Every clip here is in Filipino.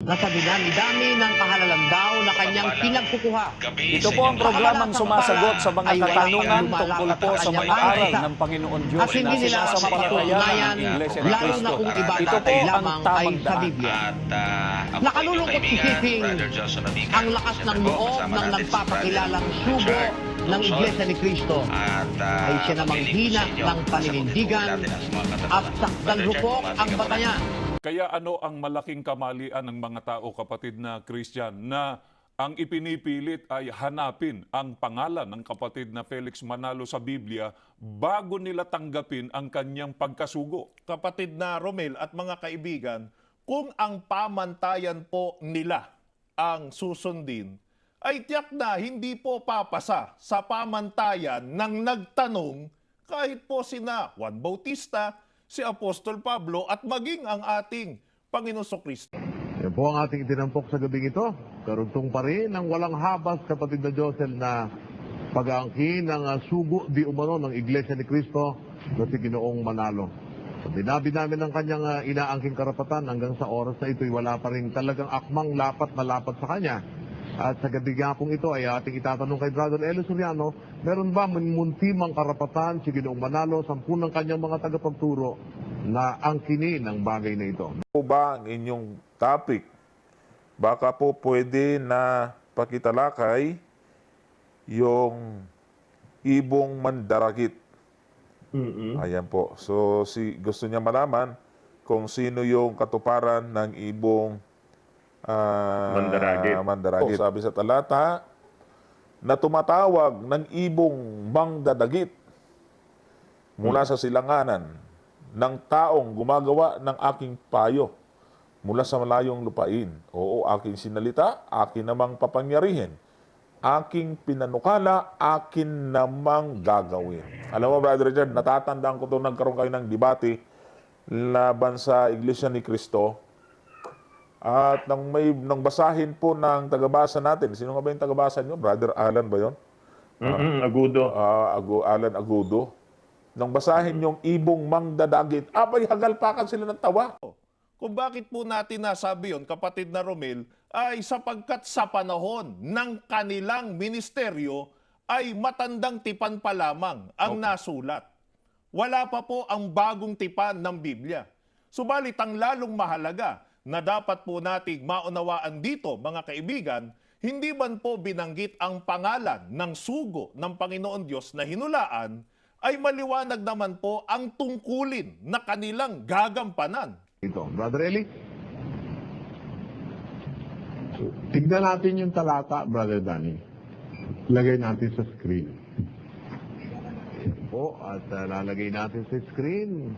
na sa dinami-dami ng kahalalan daw na kanyang pinagkukuha. Ito po ang programang sumasagot sa mga katanungan tungkol po sa mga aral ng Panginoon Diyos at hindi na nila sinasampalatayanan ng Iglesia ni lalo na Cristo. kung Ito po ibatatay ang lamang ay tamang sa daan. Biblia. Nakalulungkot isipin ang lakas ng loob ng nagpapakilalang sugo ng Iglesia ni Cristo ay siya namang hina ng paninindigan at sakdal rupok ang batayan. Kaya ano ang malaking kamalian ng mga tao, kapatid na Christian, na ang ipinipilit ay hanapin ang pangalan ng kapatid na Felix Manalo sa Biblia bago nila tanggapin ang kanyang pagkasugo. Kapatid na Romel at mga kaibigan, kung ang pamantayan po nila ang susundin, ay tiyak na hindi po papasa sa pamantayan ng nagtanong kahit po sina Juan Bautista, si Apostol Pablo at maging ang ating Panginoon Kristo. Yan po ang ating itinampok sa gabing ito. Karugtong pa rin ang walang habas, kapatid na Josel, na pag-aangkin ng sugo di umano ng Iglesia ni Cristo na si Ginoong Manalo. Sa dinabi namin ng kanyang inaangking karapatan, hanggang sa oras na ito'y wala pa rin talagang akmang lapat na lapat sa kanya. At sa gabi nga pong ito ay ating itatanong kay Brother Elio Soriano, meron ba muntimang karapatan si Ginoong Manalo sa ng kanyang mga tagapagturo na angkinin ang bagay na ito? Po ba ang inyong topic? Baka po pwede na pakitalakay yung ibong mandaragit. Ayan po. So gusto niya malaman kung sino yung katuparan ng ibong mandaragit. Sabi sa talata, na tumatawag ng ibong mangdadagit mula sa silanganan ng taong gumagawa ng aking payo mula sa malayong lupain. Oo, aking sinalita, akin namang papangyarihin. Aking pinanukala, akin namang gagawin. Alam mo, Brother Richard, natatandaan ko ito, nagkaroon kayo ng debate laban sa Iglesia ni Cristo. At nang basahin po ng tagabasa natin, sino nga ba yung tagabasa nyo? Brother Alan ba yun? Agudo. Alan Agudo. Nang basahin yung ibong mangdadagit, abay hagalpakan sila ng tawa. Kung bakit po natin nasabi yon, kapatid na Romel, ay sapagkat sa panahon ng kanilang ministeryo ay matandang tipan pa lamang ang nasulat. Wala pa po ang bagong tipan ng Biblia. Subalit ang lalong mahalaga na dapat po nating maunawaan dito, mga kaibigan, hindi man po binanggit ang pangalan ng sugo ng Panginoon Diyos na hinulaan, ay maliwanag naman po ang tungkulin na kanilang gagampanan. Ito, Brother Eli? Tignan natin yung talata, Brother Danny. Lagay natin sa screen. Po, at lalagay natin sa screen.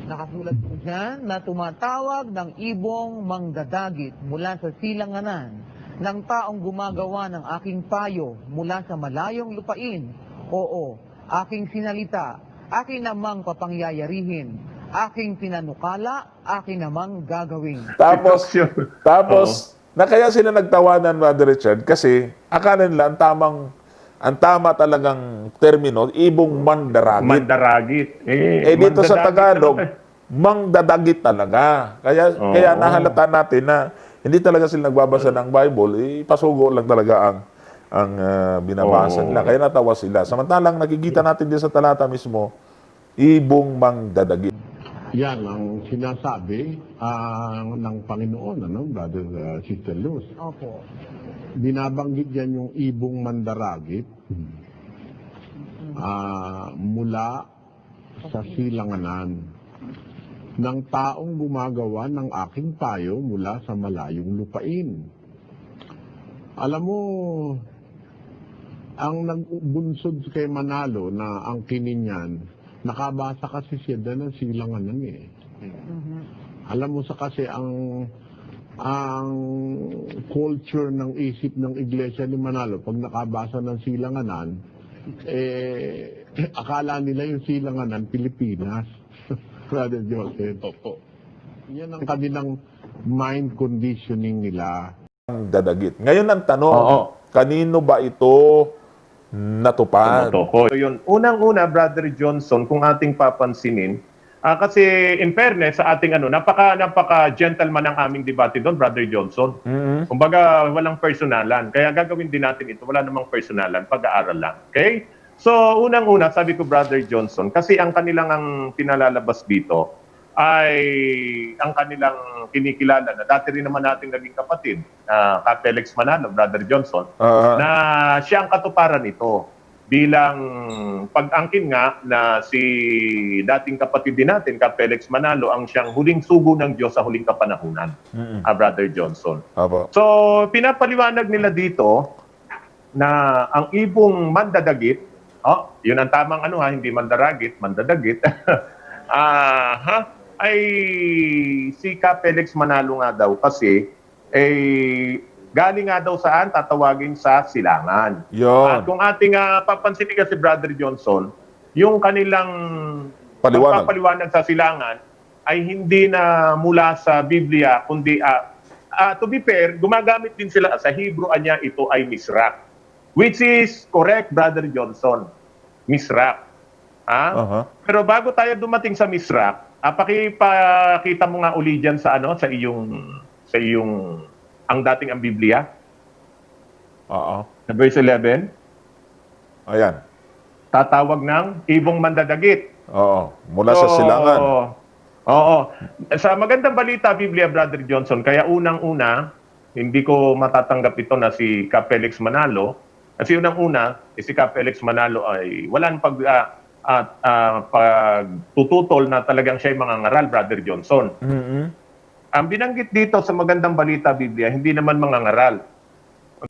Nakasulat po dyan na tumatawag ng ibong mangdadagit mula sa silanganan ng taong gumagawa ng aking payo mula sa malayong lupain. Oo, aking sinalita, aking namang papangyayarihin, aking pinanukala, aking namang gagawin. Tapos na kaya sila nagtawanan, Brother Richard, kasi akala nila ang tama talagang termino, ibong mandaragit. Mandaragit. Dito sa Tagalog, mangdadagit talaga. Kaya nahalata natin na hindi talaga sila nagbabasa ng Bible, pasugo lang talaga ang binabasa nila. Kaya natawa sila. Samantalang nakikita natin din sa talata mismo, ibong mangdadagit. Yan ang sinasabi ng Panginoon, Brother Sister Luz. Opo. Binabanggit yan yung ibong mandaragit mula sa silanganan ng taong gumagawa ng aking payo mula sa malayong lupain. Alam mo, ang nagbunsod kay Manalo na ang kininyan, nakabasa kasi siya ng silanganan eh. Alam mo sa kasi ang culture ng isip ng Iglesia ni Manalo, pag nakabasa ng silanganan, akala nila yung silanganan Pilipinas. Brother Joseph. Opo. Yan ang kanilang mind conditioning nila. Ang dadagit. Ngayon ang tanong, kanino ba ito natupad? Yun. Unang-una, Brother Johnson, kung ating papansinin, Kasi in fairness sa ating napaka gentleman ng aming debate doon, Brother Johnson. Kumbaga walang personalan. Kaya gagawin din natin ito. Wala namang personalan, pag-aaral lang. Okay? So unang-una, sabi ko Brother Johnson, kasi ang kanilang ang pinalalabas dito ay ang kanilang kinikilala na dati rin naman natin naging kapatid, Ka Felix Manalo, Brother Johnson, na siya ang katuparan nito. Bilang pag-angkin nga na si dating kapatid din natin, Ka Felix Manalo, ang siyang huling sugo ng Diyos sa huling kapanahunan, Brother Johnson. Apo. So, pinapaliwanag nila dito na ang ibong mandadagit, yun ang tamang hindi mandaragit, mandadagit, ay si Ka Felix Manalo nga daw kasi galing nga daw saan? Tatawagin sa silangan. Yun. At kung ating papansinin kasi Brother Johnson, yung kanilang Paliwanag. pagpapaliwanag sa silangan ay hindi na mula sa Biblia, kundi to be fair, gumagamit din sila sa Hebrew niya, ito ay misrak. Which is correct, Brother Johnson. Misrak. Pero bago tayo dumating sa misrak, pakipakita mo nga uli dyan sa sa iyong ang dating ang Biblia. Sa verse 11. Ayan. Tatawag ng ibong mandadagit. Mula sa silangan. Sa magandang balita, Biblia, Brother Johnson, kaya unang-una, hindi ko matatanggap ito na si Ka Felix Manalo. Kasi unang-una, si Ka Felix Manalo ay walang pagtututol na talagang siya ay mangangaral, Brother Johnson. Ang binanggit dito sa magandang balita, Biblia, hindi naman mangangaral.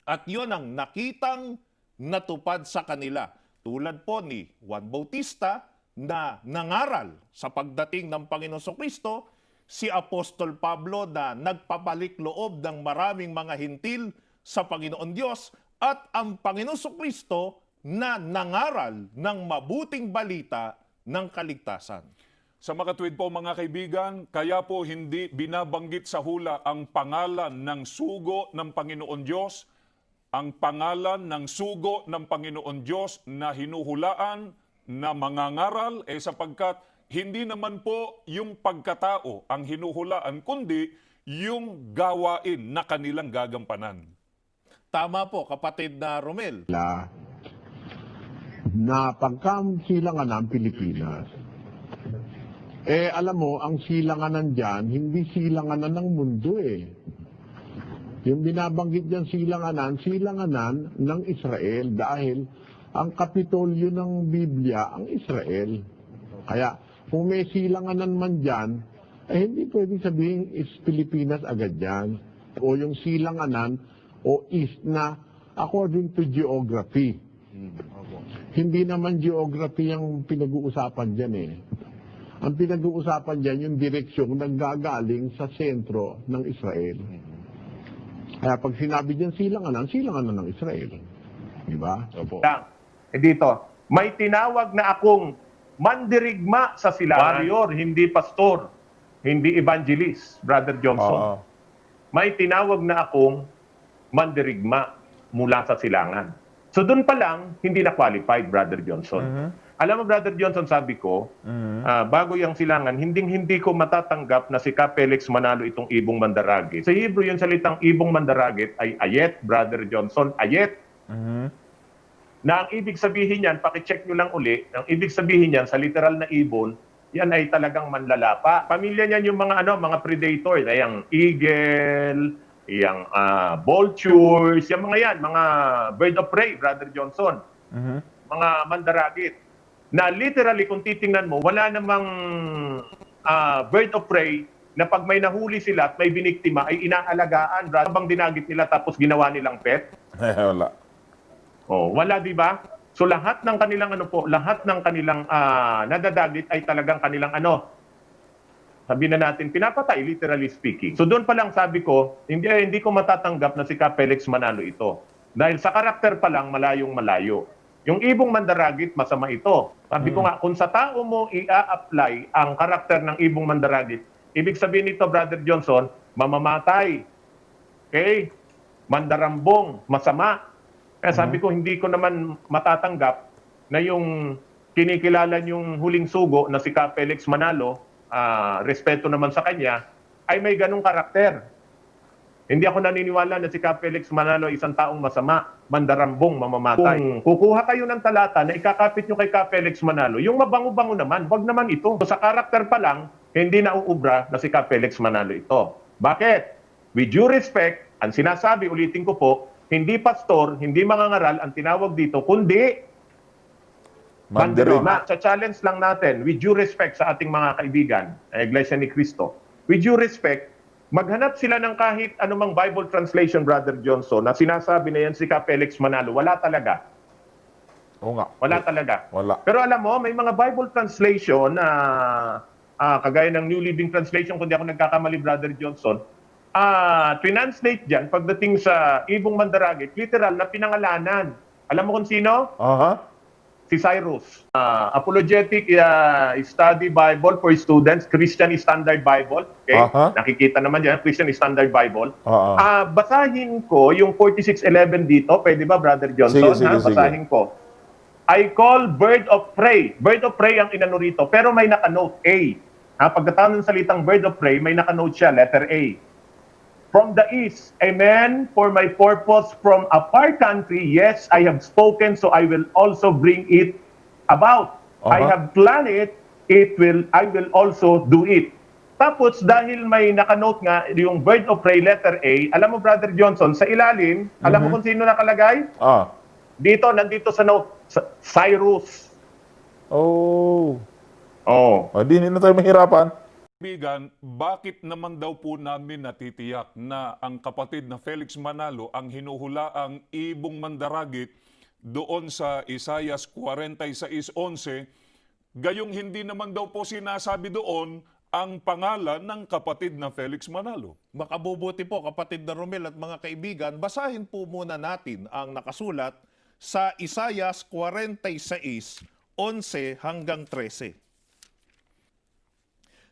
At yun ang nakitang natupad sa kanila. Tulad po ni Juan Bautista na nangaral sa pagdating ng Panginoon Kristo, si Apostol Pablo na nagpabalik loob ng maraming mga hintil sa Panginoon Diyos, at ang Panginoon Kristo na nangaral ng mabuting balita ng kaligtasan. Sa makatuwid po mga kaibigan, kaya po hindi binabanggit sa hula ang pangalan ng sugo ng Panginoon Diyos, ang pangalan ng sugo ng Panginoon Diyos na hinuhulaan na mangangaral sapagkat hindi naman po yung pagkatao ang hinuhulaan, kundi yung gawain na kanilang gagampanan. Tama po, kapatid na Romel. Na pagkasilangan ng Pilipinas, alam mo, ang silanganan dyan, hindi silanganan ng mundo Yung binabanggit dyan silanganan ng Israel dahil ang kapitolyo ng Biblia, ang Israel. Kaya kung may silanganan man dyan, hindi pwedeng sabihin is Pilipinas agad dyan. O yung silanganan o east na according to geography. Hindi naman geography ang pinag-uusapan dyan Ang pinag-uusapan dyan yung direksyong nanggagaling sa sentro ng Israel. Kaya pag sinabi dyan silanganan ng Israel. Di ba? Dito, may tinawag na akong mandirigma sa silangan. Warrior, hindi pastor, hindi evangelist, Brother Johnson. May tinawag na akong mandirigma mula sa silangan. So doon pa lang, hindi na qualified, Brother Johnson. Alam mo, Brother Johnson, sabi ko, bago yung silangan, hindi ko matatanggap na si Ka Felix Manalo itong ibong mandaragit. Sa Hebrew, yung salitang ibong mandaragit ay ayet, Brother Johnson, ayet. Na ang ibig sabihin yan, pakicheck nyo lang uli, ang ibig sabihin yan, sa literal na ibon, yan ay talagang manlalapa. Pamilya niyan yung mga predators, ay ang eagle, yung vultures, yung mga yan, mga bird of prey, Brother Johnson. Mga mandaragit. Na literally, kung titingnan mo, wala namang bird of prey na pag may nahuli sila at may biniktima ay inaalagaan, brother, bang dinagit nila tapos ginawa nilang pet? Wala. Wala, di ba? So lahat ng kanilang lahat ng kanilang nadadagit ay talagang kanilang sabi na natin, pinapatay, literally speaking. So doon pa lang sabi ko, hindi ko matatanggap na si Ka Felix Manalo ito. Dahil sa karakter pa lang, malayong malayo. Yung ibong mandaragit, masama ito. Sabi ko nga, kung sa tao mo i-a-apply ang karakter ng ibong mandaragit, ibig sabihin nito, Brother Johnson, mamamatay. Okay? Mandarambong, masama. Kaya sabi ko, hindi ko naman matatanggap na yung kinikilala yung huling sugo na si Ka Felix Manalo, respeto naman sa kanya, ay may ganong karakter. Hindi ako naniniwala na si Ka Felix Manalo ay isang taong masama, mandarambong, mamamatay. Kung kukuha kayo ng talata na ikakapit nyo kay Ka Felix Manalo, yung mabango-bango naman, wag naman ito. So, sa karakter pa lang, hindi na uubra na si Ka Felix Manalo ito. Bakit? With due respect, ang sinasabi, ulitin ko po, hindi pastor, hindi mangangaral ang tinawag dito, kundi mandirigma. Sa-challenge lang natin, with due respect sa ating mga kaibigan, Iglesia ni Cristo, with due respect, maghanap sila ng kahit anumang Bible translation, Brother Johnson, na sinasabi na yan si Ka Felix Manalo. Wala talaga. Oo nga. Wala talaga. Wala. Pero alam mo, may mga Bible translation na kagaya ng New Living Translation, kung di ako nagkakamali, Brother Johnson, translate dyan, pagdating sa Ibong Mandaragit, literal na pinangalanan. Alam mo kung sino? Aha. Si Cyrus. Apologetic Study Bible for Students, Christian Standard Bible. Okay? Aha. Nakikita naman dyan, Christian Standard Bible. Aha. Basahin ko yung 46:11 dito. Pwede ba, Brother Johnson? Sige. Basahin ko. I call bird of prey. Bird of prey ang inano rito, pero may nakanote A. Pagkatapos ng salitang bird of prey, may nakanote siya, letter A. From the east, amen, for my purpose from a far country, yes, I have spoken, so I will also bring it about. I have planned it, I will also do it. Tapos, dahil may nakanote nga, yung bird of prey, letter A, alam mo, Brother Johnson, sa ilalim, alam mo kung sino nakalagay? Dito, nandito sa note, Cyrus. Oh. Oh. Hindi na tayo mahirapan. Kaibigan, bakit naman daw po namin natitiyak na ang kapatid na Felix Manalo ang hinuhulaang ibong mandaragit doon sa Isaias 46:11, gayong hindi naman daw po sinasabi doon ang pangalan ng kapatid na Felix Manalo? Makabubuti po, kapatid na Romel at mga kaibigan, basahin po muna natin ang nakasulat sa Isaias 46:11 hanggang 13.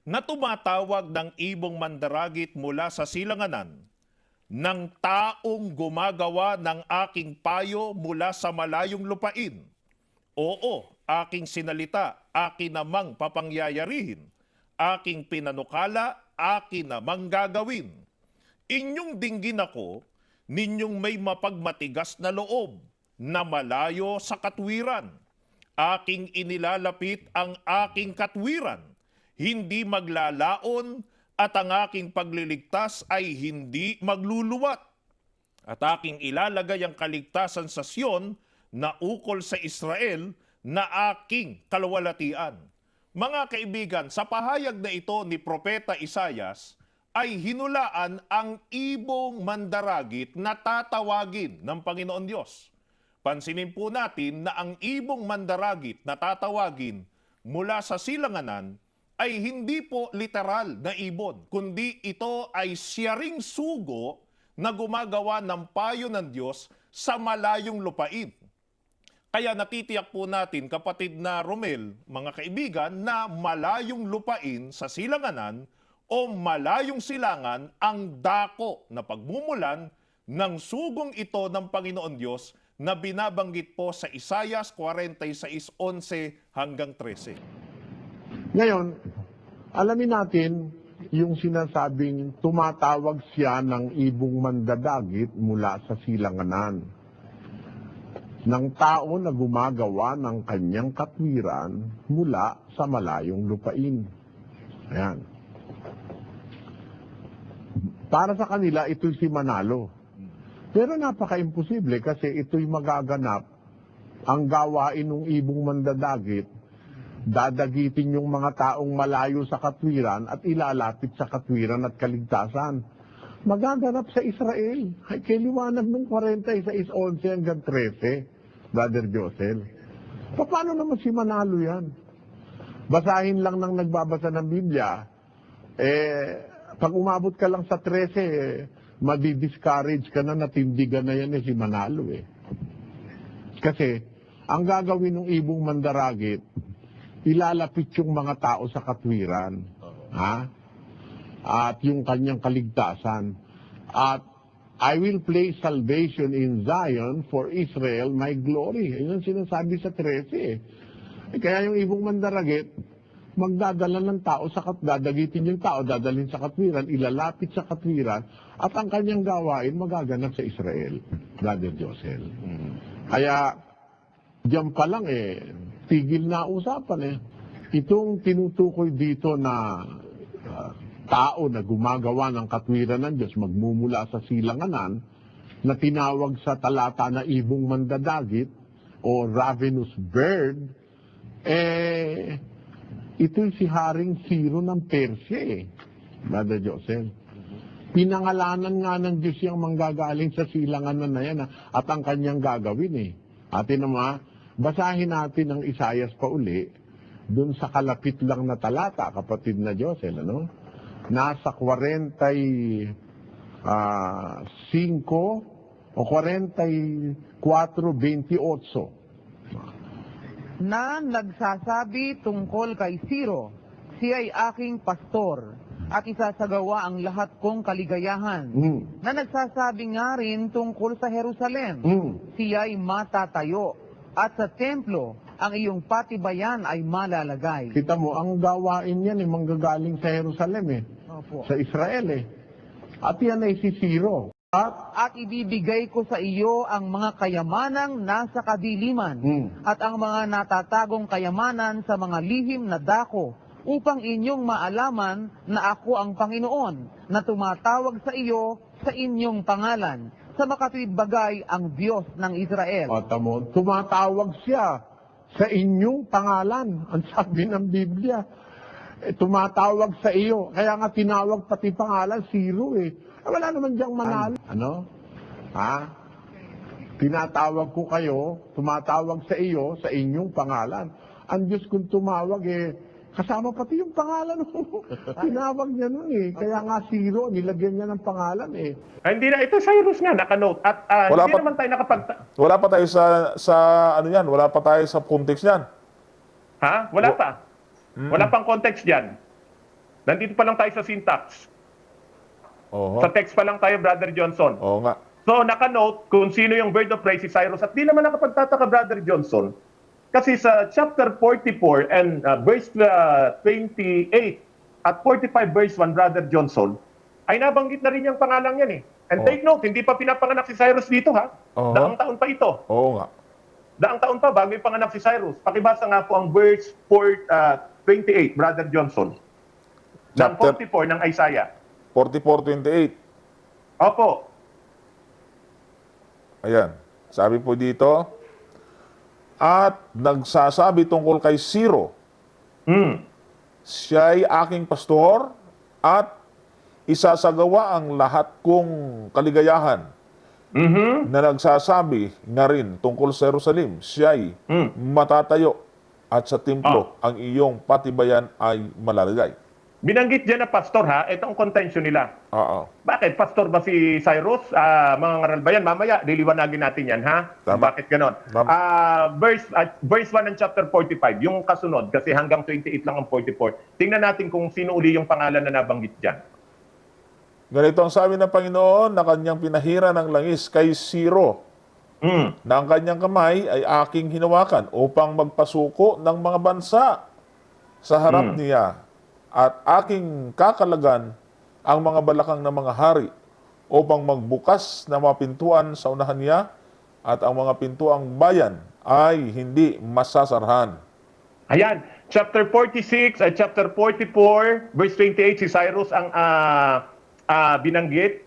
Na tumatawag ng ibong mandaragit mula sa silanganan, ng taong gumagawa ng aking payo mula sa malayong lupain. Oo, aking sinalita, akin namang papangyayarihin. Aking pinanukala, akin namang gagawin. Inyong dinggin ako, ninyong may mapagmatigas na loob, na malayo sa katwiran. Aking inilalapit ang aking katwiran, hindi maglalaon, at ang aking pagliligtas ay hindi magluluwat. At aking ilalagay ang kaligtasan sa Sion na ukol sa Israel na aking kalwalatian. Mga kaibigan, sa pahayag na ito ni Propeta Isaias ay hinulaan ang ibong mandaragit na tatawagin ng Panginoon Diyos. Pansinin po natin na ang ibong mandaragit na tatawagin mula sa silanganan ay hindi po literal na ibon, kundi ito ay siya ring sugo na gumagawa ng payo ng Diyos sa malayong lupain. Kaya natitiyak po natin, kapatid na Romel, mga kaibigan, na malayong lupain sa silanganan o malayong silangan ang dako na pagmumulan ng sugong ito ng Panginoon Diyos na binabanggit po sa Isaias 46:11 hanggang 13. Ngayon, alamin natin yung sinasabing tumatawag siya ng ibong mandadagit mula sa silanganan, ng tao na gumagawa ng kanyang katwiran mula sa malayong lupain. Ayan. Para sa kanila, ito'y si Manalo. Pero napaka-imposible kasi ito'y magaganap ang gawain ng ibong mandadagit. Dadagitin yung mga taong malayo sa katwiran at ilalapit sa katwiran at kaligtasan. Magaganap sa Israel. Ay, kiliwanag ng 46:11 hanggang 13, Brother Josel. Paano naman si Manalo yan? Basahin lang ng nagbabasa ng Biblia. Pag umabot ka lang sa 13, madi-discourage ka na, natindigan na yan si Manalo Kasi, ang gagawin ng ibong mandaragit, ilalapit yung mga tao sa katwiran. At yung kanyang kaligtasan. At I will place salvation in Zion for Israel, my glory. Yun ang sinasabi sa 13. Kaya yung ibong mandaragit, magdadala ng tao dadagitin yung tao, dadalhin sa katwiran, ilalapit sa katwiran, at ang kanyang gawain magaganap sa Israel, Brother Josel. Kaya, diyan pa lang tigil na usapan Itong tinutukoy dito na tao na gumagawa ng katwiran ng Diyos, magmumula sa silanganan, na tinawag sa talata na ibong mandadagit, o ravenous bird, ito'y si Haring Ciro ng Persia Brother Joseph. Pinangalanan nga ng Diyos yung manggagaling sa silanganan na yan at ang kanyang gagawin Atin naman, basahin natin ang Isaias pa uli, dun sa kalapit lang na talata, kapatid na Joseph, nasa 45 o 44:28. Na nagsasabi tungkol kay Ciro, siya ay aking pastor at isasagawa ang lahat kong kaligayahan. Na nagsasabi nga rin tungkol sa Jerusalem, siya ay matatayo at sa templo ang iyong patibayan ay malalagay. Kita mo, ang gawain yan manggagaling sa Jerusalem Opo. sa Israel At yan ay si Ciro. At ibibigay ko sa iyo ang mga kayamanang nasa kadiliman at ang mga natatagong kayamanan sa mga lihim na dako upang inyong maalaman na ako ang Panginoon na tumatawag sa iyo sa inyong pangalan sa makatuwid bagay ang Diyos ng Israel. At mo, tumatawag siya sa inyong pangalan. Ang sabi ng Biblia, tumatawag sa iyo. Kaya nga tinawag pati pangalan, Ciro wala naman diyang manalo. Tinatawag ko kayo, tumatawag sa iyo, sa inyong pangalan. Ang Diyos kung tumawag kasama pati yung pangalan. Tinawag niya nun Kaya nga Ciro, nilagyan niya ng pangalan Hindi na, ito Cyrus nga, nakanote. At hindi naman tayo Wala pa tayo sa ano yan, wala pa tayo sa context yan. Ha? Wala pa. Wala pang context dyan. Nandito pa lang tayo sa syntax. Sa text pa lang tayo, Brother Johnson. Oo nga. So, nakanote kung sino yung bird of praise si Cyrus. At di naman nakapagtataka, Brother Johnson. Kasi sa chapter 44 and verse 28 at 45 verse 1, Brother Johnson, ay nabanggit na rin yung pangalang yan And take note, hindi pa pinapanganak si Cyrus dito Daang taon pa ito. Oo nga. Daang taon pa bago ipanganak si Cyrus. Pakibasa nga po ang verse 28, Brother Johnson. Ng 44 ng Isaiah. 44:28. Opo. Ayan. Sabi po dito, at nagsasabi tungkol kay Ciro, siya'y aking pastor at isasagawa ang lahat kong kaligayahan. Na nagsasabi nga rin tungkol sa Jerusalem, siya'y matatayo at sa templo ang iyong patibayan ay malalagay. Binanggit dyan na pastor ito ang contention nila. Oo. Bakit? Pastor ba si Cyrus? Mga ngaral ba yan? Mamaya, liliwanagin natin yan, Tama. Bakit ganon? Verse 1 ng chapter 45, yung kasunod, kasi hanggang 28 lang ang 44. Tingnan natin kung sino uli yung pangalan na nabanggit dyan. Ganito ang sabi ng Panginoon na kanyang pinahira ng langis kay Ciro, na ang kanyang kamay ay aking hinawakan upang magpasuko ng mga bansa sa harap niya, at aking kakalagan ang mga balakang ng mga hari upang magbukas ng mga pintuan sa unahan niya, at ang mga pintuang bayan ay hindi masasarhan. Ayan, chapter 46 at chapter 44, verse 28, si Cyrus ang binanggit.